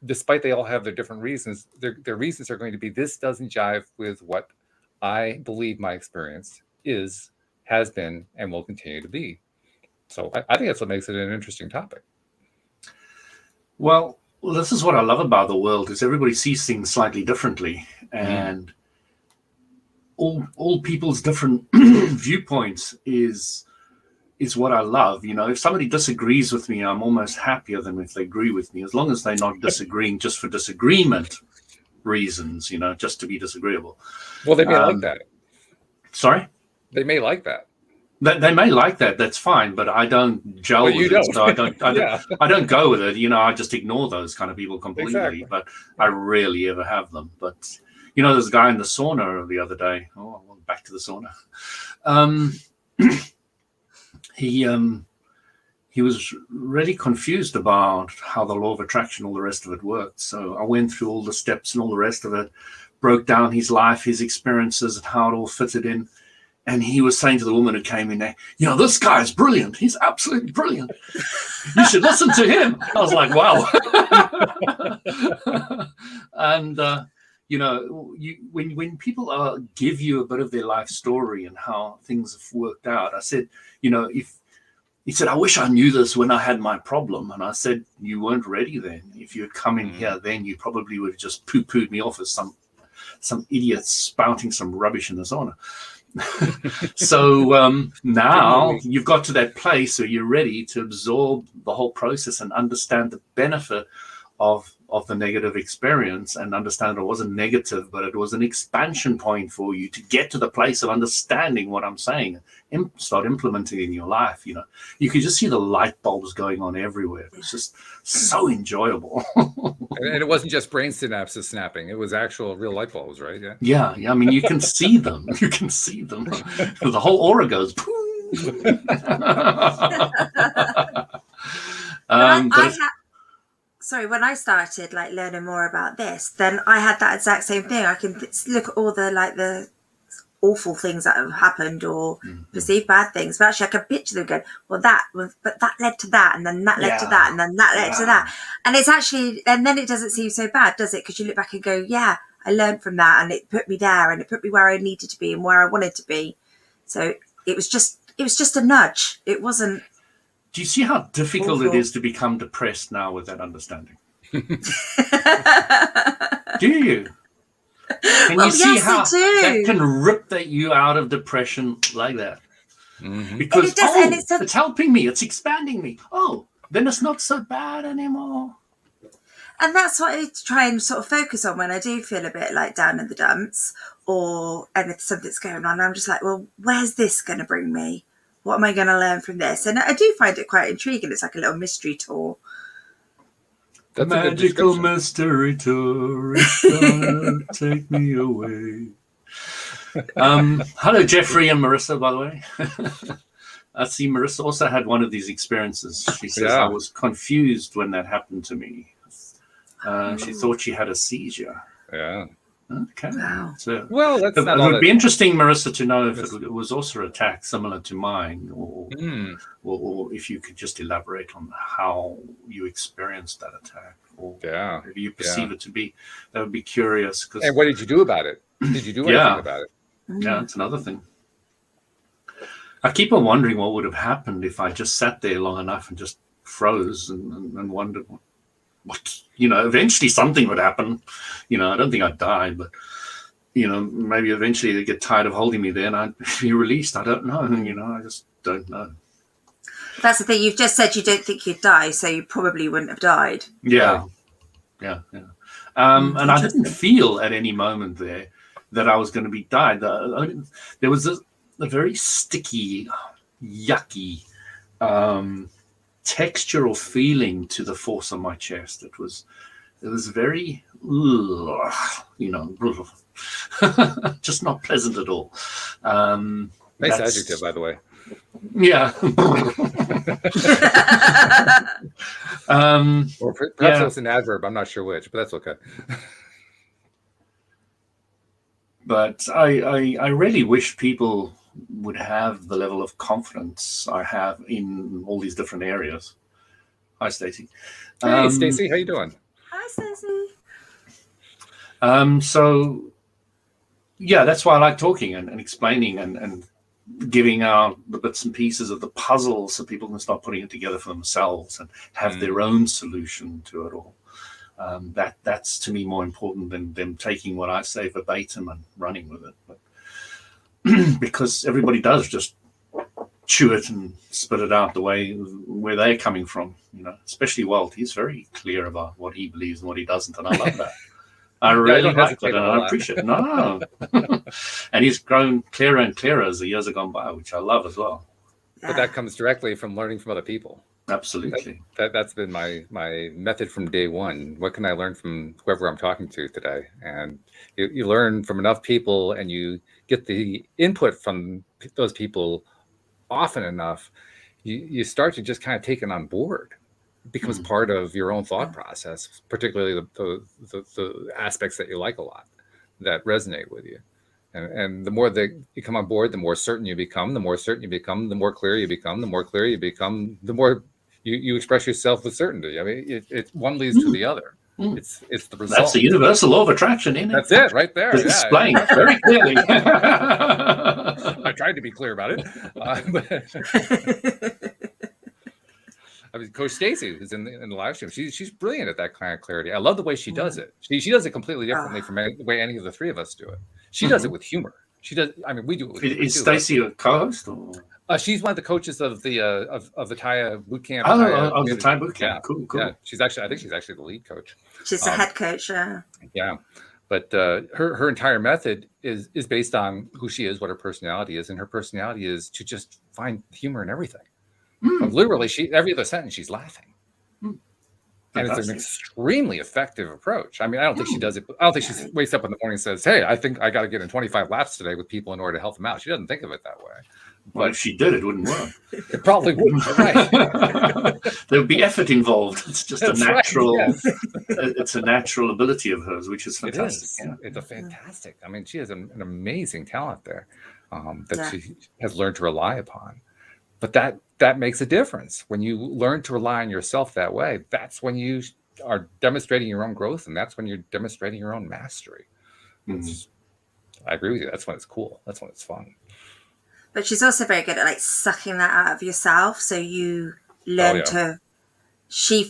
despite they all have their different reasons, their reasons are going to be, this doesn't jive with what I believe my experience is, has been, and will continue to be. So I think that's what makes it an interesting topic. Well, this is what I love about the world, is everybody sees things slightly differently, and all people's different viewpoints is what I love. If somebody disagrees with me, I'm almost happier than if they agree with me, as long as they're not disagreeing just for disagreement reasons, just to be disagreeable. Well, they may like that. Sorry? They may like that. They may like that. That's fine, but I don't gel with it. So I don't go with it. I just ignore those kind of people completely. Exactly. But I rarely ever have them. But there's a guy in the sauna the other day. Oh, well, back to the sauna. He was really confused about how the law of attraction, all the rest of it worked. So I went through all the steps and all the rest of it, broke down his life, his experiences, and how it all fitted in. And he was saying to the woman who came in there, this guy's brilliant. He's absolutely brilliant. You should listen to him. I was like, wow. And, when people give you a bit of their life story and how things have worked out, I said, he said, I wish I knew this when I had my problem. And I said, you weren't ready then. If you had come in here then, you probably would have just poo-pooed me off as some idiot spouting some rubbish in the sauna. So now you've got to that place where you're ready to absorb the whole process and understand the benefit of the negative experience, and understand it wasn't negative, but it was an expansion point for you to get to the place of understanding what I'm saying and start implementing it in your life. You know, you could just see the light bulbs going on everywhere. It was just so enjoyable. And it wasn't just brain synapses snapping; it was actual real light bulbs, right? Yeah. I mean, you can see them. You can see them. The whole aura goes. When I started like learning more about this, then I had that exact same thing. I can look at all the awful things that have happened or perceived bad things, but actually I can picture them going, well, that led to that, and then that led to that, and then that led to that. And it's actually, and then it doesn't seem so bad, does it? Because you look back and go, yeah, I learned from that, and it put me there, and it put me where I needed to be and where I wanted to be. So it was just a nudge. It wasn't. Do you see how difficult it is to become depressed now with that understanding? Do you? Can you see how that can rip you out of depression like that? Because it's helping me, it's expanding me. Oh, then it's not so bad anymore. And that's what I try and sort of focus on when I do feel a bit like down in the dumps, and if something's going on, I'm just like, well, where's this going to bring me? What am I going to learn from this? And I do find it quite intriguing. It's like a little mystery tour. That's magical mystery tour. It's gonna take me away. Hello, Jeffrey and Marissa, by the way. I see Marissa also had one of these experiences. She says, I was confused when that happened to me. She thought she had a seizure. Yeah. Okay. Wow. So, well, that's it would be interesting, Marissa, to know if it was also an attack similar to mine, or if you could just elaborate on how you experienced that attack, or if you perceive it to be. That would be curious. And what did you do about it? Did you do anything about it? Yeah, that's another thing. I keep on wondering what would have happened if I just sat there long enough and just froze and wondered what, eventually something would happen. I don't think I'd die, but, maybe eventually they'd get tired of holding me there and I'd be released. I don't know. I just don't know. That's the thing. You've just said you don't think you'd die, so you probably wouldn't have died. Yeah. And I didn't feel at any moment there that I was going to be died. There was a very sticky, yucky textural feeling to the force on my chest. It was very, just not pleasant at all. Nice adjective, by the way. Yeah. Or perhaps it's an adverb. I'm not sure which, but that's okay. But I really wish people would have the level of confidence I have in all these different areas. Hi, Stacey. Hey, Stacey, how you doing? Hi, Stacey. So, yeah, that's why I like talking and explaining and giving out the bits and pieces of the puzzle so people can start putting it together for themselves and have their own solution to it all. That's to me more important than them taking what I say verbatim and running with it. But because everybody does just chew it and spit it out the way where they're coming from, especially Walt. He's very clear about what he believes and what he doesn't, and I love that. I really like that, and I appreciate it. No. And he's grown clearer and clearer as the years have gone by, which I love as well. But that comes directly from learning from other people. Absolutely. That's been my method from day one. What can I learn from whoever I'm talking to today? And you learn from enough people, and you get the input from those people often enough, you start to just kind of take it on board. It becomes part of your own thought process, particularly the aspects that you like a lot, that resonate with you. And the more that you come on board, the more certain you become. The more certain you become, the more clear you become. The more clear you become, the more you express yourself with certainty. I mean, it one leads to the other. It's the result. That's the universal law of attraction, isn't it? That's it, right there. It's explained very clearly. I tried to be clear about it. I mean, Coach Stacy is in the live stream. She's brilliant at that kind of clarity. I love the way she does it. She does it completely differently from the way any of the three of us do it. She does it with humor. She does. I mean, we do it with humor. Is Stacy a co-host? She's one of the coaches of the Taya boot camp. The Taya boot camp. Yeah. Cool. Yeah, I think she's actually the lead coach. She's the head coach. Yeah. But her entire method is based on who she is, what her personality is, and her personality is to just find humor in everything. Literally, every other sentence she's laughing, and it's an extremely effective approach. I mean, I don't think she does it. I don't think she wakes up in the morning and says, "Hey, I think I got to get in 25 laps today with people in order to help them out." She doesn't think of it that way. But if she did, it wouldn't work. It probably wouldn't. Right? There would be effort involved. It's just a natural. Right, yes. It's a natural ability of hers, which is fantastic. It's a fantastic. I mean, she has an amazing talent there that she has learned to rely upon. But that makes a difference when you learn to rely on yourself that way. That's when you are demonstrating your own growth, and that's when you're demonstrating your own mastery. I agree with you. That's when it's cool. That's when it's fun. But she's also very good at like sucking that out of yourself. So you learn to. She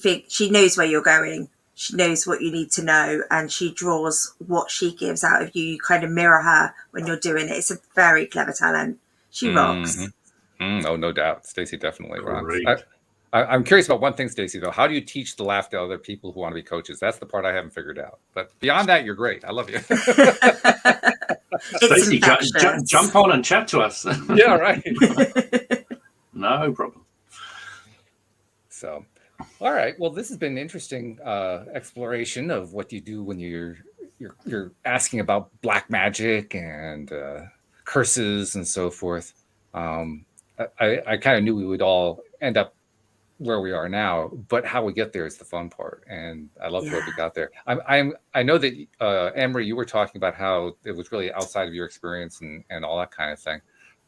knows where you're going. She knows what you need to know, and she draws what she gives out of you. You kind of mirror her when you're doing it. It's a very clever talent. She rocks. Oh, no doubt. Stacy definitely rocks. I'm curious about one thing, Stacy, though. How do you teach the laugh to other people who want to be coaches? That's the part I haven't figured out. But beyond that, you're great. I love you. Stacy, jump on and chat to us. Yeah, right. No problem. So, all right. Well, this has been an interesting exploration of what you do when you're asking about black magic and curses and so forth. I kind of knew we would all end up where we are now, but how we get there is the fun part, and I love what we got there. I know that Anne-Marie, you were talking about how it was really outside of your experience and all that kind of thing,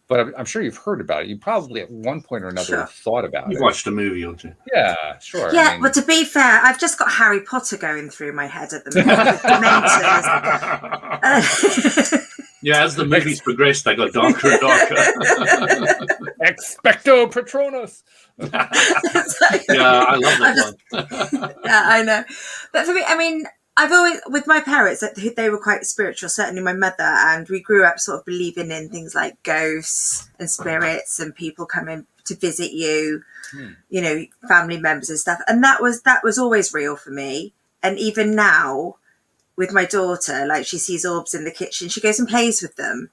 but I'm sure you've heard about it. You probably at one point or another thought about it. You've watched a movie or two. Yeah, sure. Yeah, I mean, but to be fair, I've just got Harry Potter going through my head at the moment. Yeah, as the movies progressed, they got darker and darker. Expecto Patronus. Yeah, I love that one. Yeah, I know. But for me, I mean, I've always, with my parents, they were quite spiritual, certainly my mother, and we grew up sort of believing in things like ghosts and spirits and people coming to visit you, you know, family members and stuff. And that was always real for me. And even now, with my daughter, like she sees orbs in the kitchen, she goes and plays with them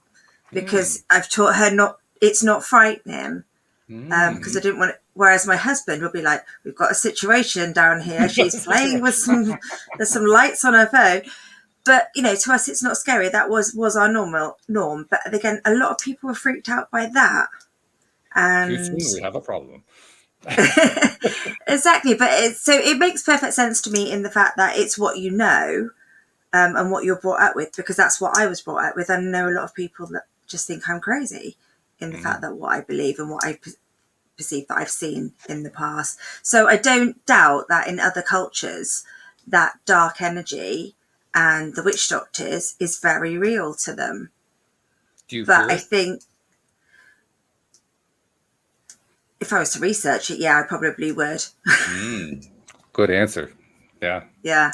because I've taught her it's not frightening because I didn't want it. Whereas my husband will be like, we've got a situation down here. She's playing with there's some lights on her phone. But, you know, to us, it's not scary. That was our norm. But again, a lot of people were freaked out by that. And too soon, we have a problem. Exactly. But it makes perfect sense to me in the fact that it's what you know. And what you're brought up with, because that's what I was brought up with. I know a lot of people that just think I'm crazy in the fact that what I believe and what I perceive that I've seen in the past. So I don't doubt that in other cultures, that dark energy and the witch doctors is very real to them. Do you but I think if I was to research it, I probably would. Good answer. Yeah. Yeah.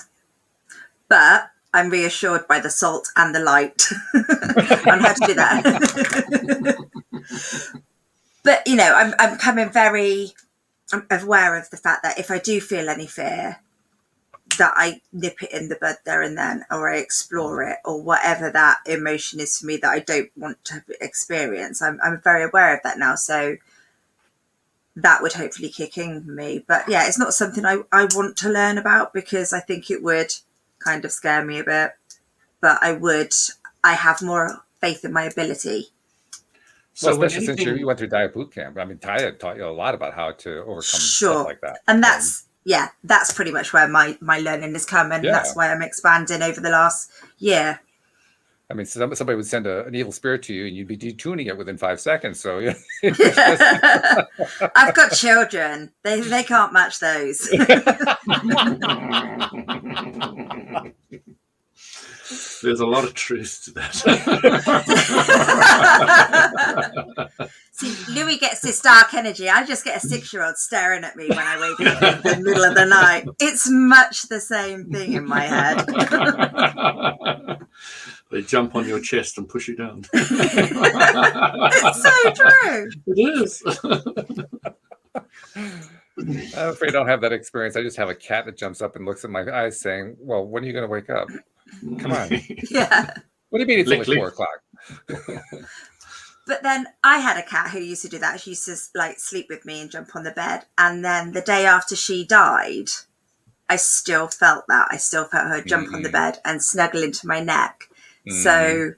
But I'm reassured by the salt and the light on how to do that. But, you know, I'm aware of the fact that if I do feel any fear, that I nip it in the bud there and then, or I explore it, or whatever that emotion is for me that I don't want to experience. I'm very aware of that now. So that would hopefully kick in for me. But yeah, it's not something I want to learn about because I think it would kind of scare me a bit, but I have more faith in my ability. So especially since you went through Taya boot camp. I mean, Taya taught you a lot about how to overcome stuff like that. And that's pretty much where my learning has come, and that's why I'm expanding over the last year. I mean, somebody would send an evil spirit to you and you'd be detuning it within 5 seconds. So yeah. I've got children. They can't match those. There's a lot of truth to that. See, Louis gets this dark energy. I just get a 6-year-old staring at me when I wake up in the middle of the night. It's much the same thing in my head. They jump on your chest and push you down. It's so true. It is. I'm afraid I don't have that experience. I just have a cat that jumps up and looks at my eyes saying, well, when are you going to wake up? Come on. Yeah. What do you mean it's only 4 o'clock? But then I had a cat who used to do that. She used to like sleep with me and jump on the bed. And then the day after she died, I still felt that. I still felt her jump on the bed and snuggle into my neck. So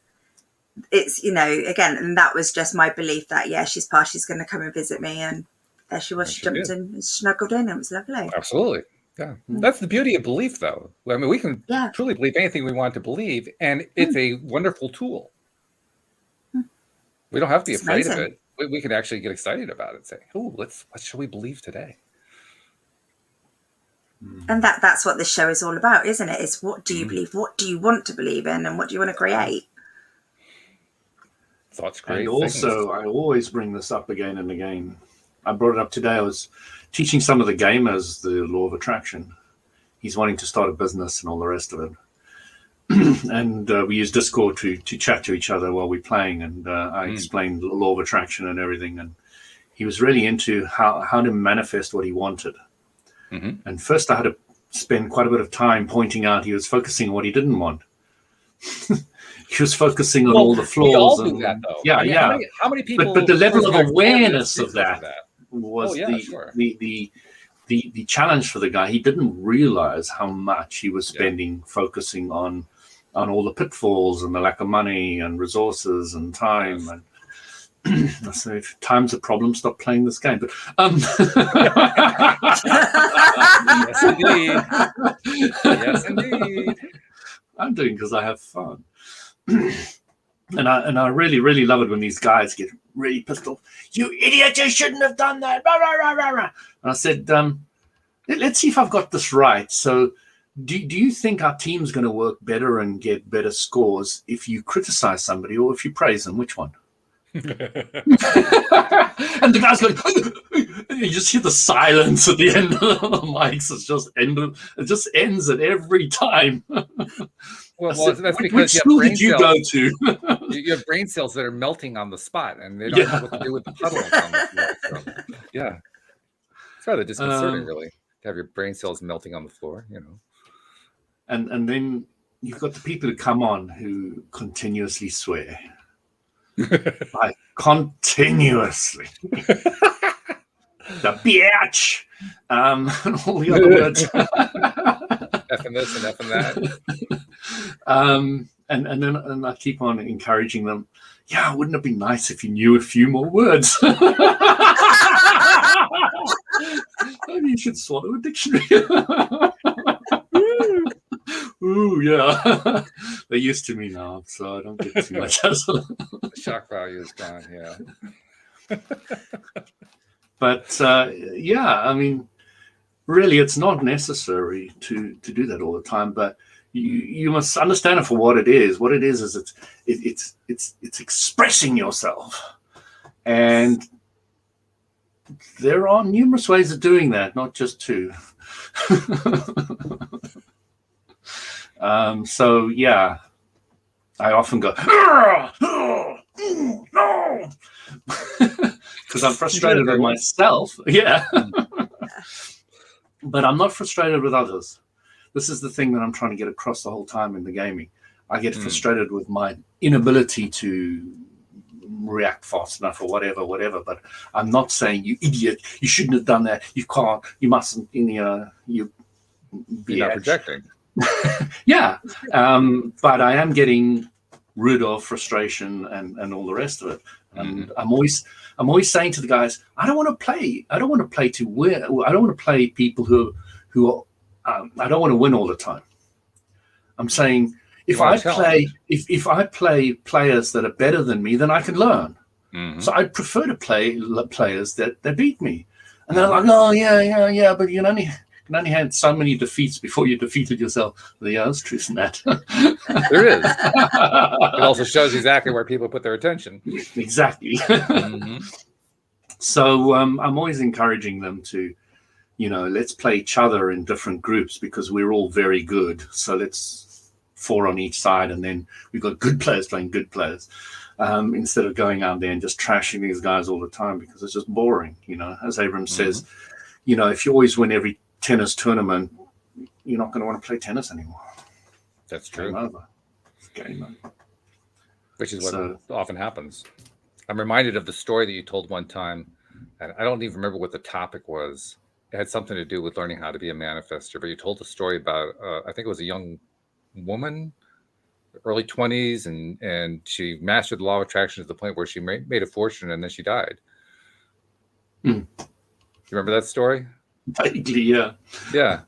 it's, you know, again, and that was just my belief that, yeah, she's going to come and visit me. And there she was. She jumped in and snuggled in. It was lovely. Absolutely. Yeah. That's the beauty of belief, though. I mean, we can truly believe anything we want to believe, and it's a wonderful tool. We don't have to be afraid of it. We can actually get excited about it and say, oh, what shall we believe today? And that's what this show is all about, isn't it? It's what do you believe? What do you want to believe in? And what do you want to create? Thoughts, great. And also, I always bring this up again and again. I brought it up today. I was teaching some of the gamers the law of attraction. He's wanting to start a business and all the rest of it. And we use Discord to chat to each other while we're playing. And I explained the law of attraction and everything. And he was really into how to manifest what he wanted. And first I had to spend quite a bit of time pointing out he was focusing on what he didn't want. He was focusing on all the flaws. We all do that, though. Yeah, How many people? But the level of awareness of that was sure. the challenge for the guy. He didn't realize how much he was spending focusing on all the pitfalls and the lack of money and resources and time. And so if time's a problem, stop playing this game. But yes, indeed. Yes, indeed. I'm doing because I have fun. And I really, really love it when these guys get really pissed off. You idiot, you shouldn't have done that. Rah, rah, rah, rah, rah. And I said, let's see if I've got this right. So do you think our team's going to work better and get better scores if you criticize somebody or if you praise them? Which one? And the guy's going, you just hear the silence at the end of the mics. It just ends it every time. Well, said, that's because which school did you go to? You have brain cells that are melting on the spot, and they don't know what to do with the puddles on the floor. So, yeah, it's rather disconcerting, really, to have your brain cells melting on the floor. You know, and then you've got the people who come on who continuously swear. Like continuously, the bitch, and all the other words, effing this and effing that. And then I keep on encouraging them. Yeah, wouldn't it be nice if you knew a few more words? Maybe you should swallow a dictionary. Ooh, yeah. They're used to me now, so I don't get too much hassle. The shock value is gone, yeah. But, I mean, really, it's not necessary to do that all the time, but you must understand it for what it is. What it is it's expressing yourself. And there are numerous ways of doing that, not just two. So yeah, I often go, no, because I'm frustrated with myself. Yeah. But I'm not frustrated with others. This is the thing that I'm trying to get across the whole time in the gaming. I get frustrated with my inability to react fast enough or whatever. But I'm not saying, you idiot, you shouldn't have done that. You can't, you mustn't, you're not projecting. Yeah. But I am getting rid of frustration and all the rest of it. And I'm always saying to the guys, I don't want to play to win. I don't want to play people who are, I don't want to win all the time. I'm saying if I play players that are better than me, then I can learn. So I prefer to play players that beat me. And they're like, oh yeah, but you can can only have so many defeats before you defeated yourself. Yeah, there's truth in that. There is. It also shows exactly where people put their attention. Exactly. Mm-hmm. So I'm always encouraging them to, let's play each other in different groups because we're all very good. So let's 4 on each side, and then we've got good players playing good players. Instead of going out there and just trashing these guys all the time because it's just boring. As Abrams says, if you always win every tennis tournament, you're not going to want to play tennis anymore. That's true. Game over. It's game over. Which is what often happens. I'm reminded of the story that you told one time, and I don't even remember what the topic was. It had something to do with learning how to be a manifester, but you told a story about, I think it was a young woman, early 20s, and she mastered the law of attraction to the point where she made a fortune, and then she died. You remember that story? Vaguely, yeah. Yeah.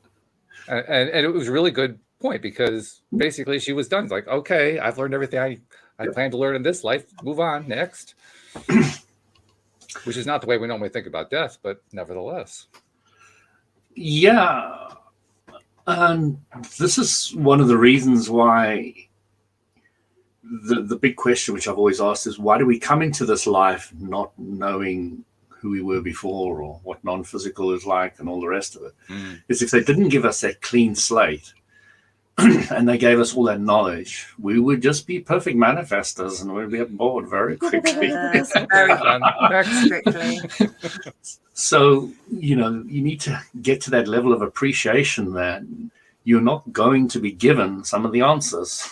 And it was a really good point because basically she was done. It's like, okay, I've learned everything I plan to learn in this life. Move on, next. Which is not the way we normally think about death, but nevertheless. Yeah. This is one of the reasons why the big question, which I've always asked, is why do we come into this life not knowing who we were before or what non-physical is like and all the rest of it? Is if they didn't give us that clean slate and they gave us all that knowledge, we would just be perfect manifestors and we'd get bored very quickly. Yes, very quickly. So, you need to get to that level of appreciation that you're not going to be given some of the answers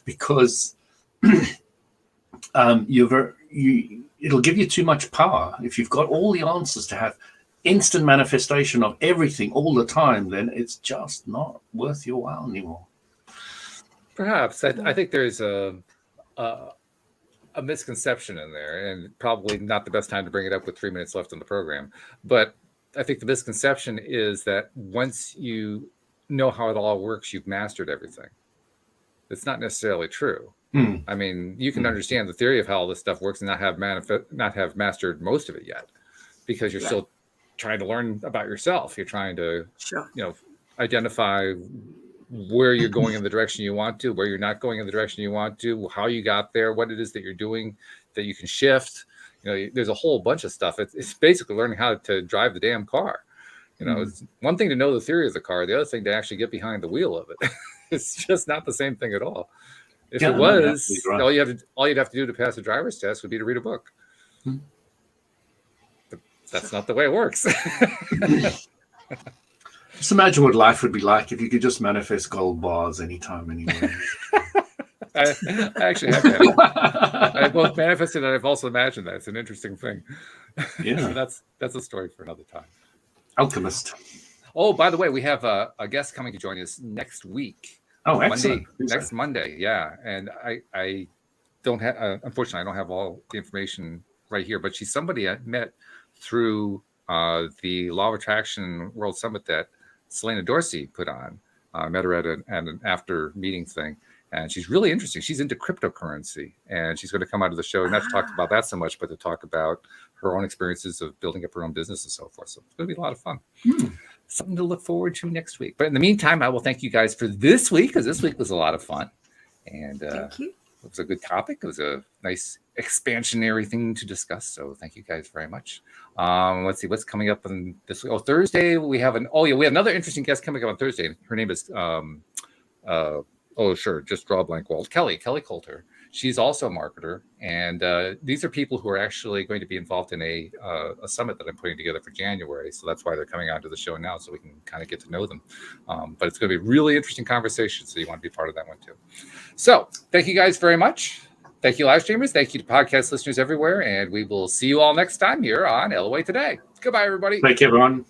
because it'll give you too much power. If you've got all the answers to have instant manifestation of everything all the time, then it's just not worth your while anymore. Perhaps. I think there's a misconception in there, and probably not the best time to bring it up with 3 minutes left in the program. But I think the misconception is that once you know how it all works, you've mastered everything. It's not necessarily true. I mean, you can understand the theory of how all this stuff works and not have mastered most of it yet, because you're still trying to learn about yourself. You're trying to, identify where you're going in the direction you want to, where you're not going in the direction you want to, how you got there, what it is that you're doing that you can shift. There's a whole bunch of stuff. It's basically learning how to drive the damn car. It's one thing to know the theory of the car, the other thing to actually get behind the wheel of it. It's just not the same thing at all. If it was, right, all you'd have to do to pass a driver's test would be to read a book. But that's not the way it works. Just imagine what life would be like if you could just manifest gold bars anytime, anywhere. I actually have that. I've both manifested and I've also imagined that. It's an interesting thing. Yeah. That's a story for another time. Alchemist. Oh, by the way, we have a guest coming to join us next week. Oh, excellent. Next Monday, yeah. And I don't have, unfortunately, I don't have all the information right here, but she's somebody I met through the Law of Attraction World Summit that Selena Dorsey put on. I met her at an after meeting thing, and she's really interesting. She's into cryptocurrency, and she's going to come out of the show not to talk about that so much, but to talk about her own experiences of building up her own business and so forth. So it's going to be a lot of fun. Something to look forward to next week. But in the meantime, I will thank you guys for this week, because this week was a lot of fun. And thank you. It was a good topic. It was a nice expansionary thing to discuss. So thank you guys very much. Let's see what's coming up on this week. Oh, Thursday we have we have another interesting guest coming up on Thursday. Her name is just draw a blank wall. Kelly Coulter. She's also a marketer, and these are people who are actually going to be involved in a summit that I'm putting together for January. So that's why they're coming onto the show now, so we can kind of get to know them. But it's going to be a really interesting conversation, so you want to be part of that one too. So thank you guys very much. Thank you, live streamers. Thank you to podcast listeners everywhere, and we will see you all next time here on LOA Today. Goodbye, everybody. Thank you, everyone.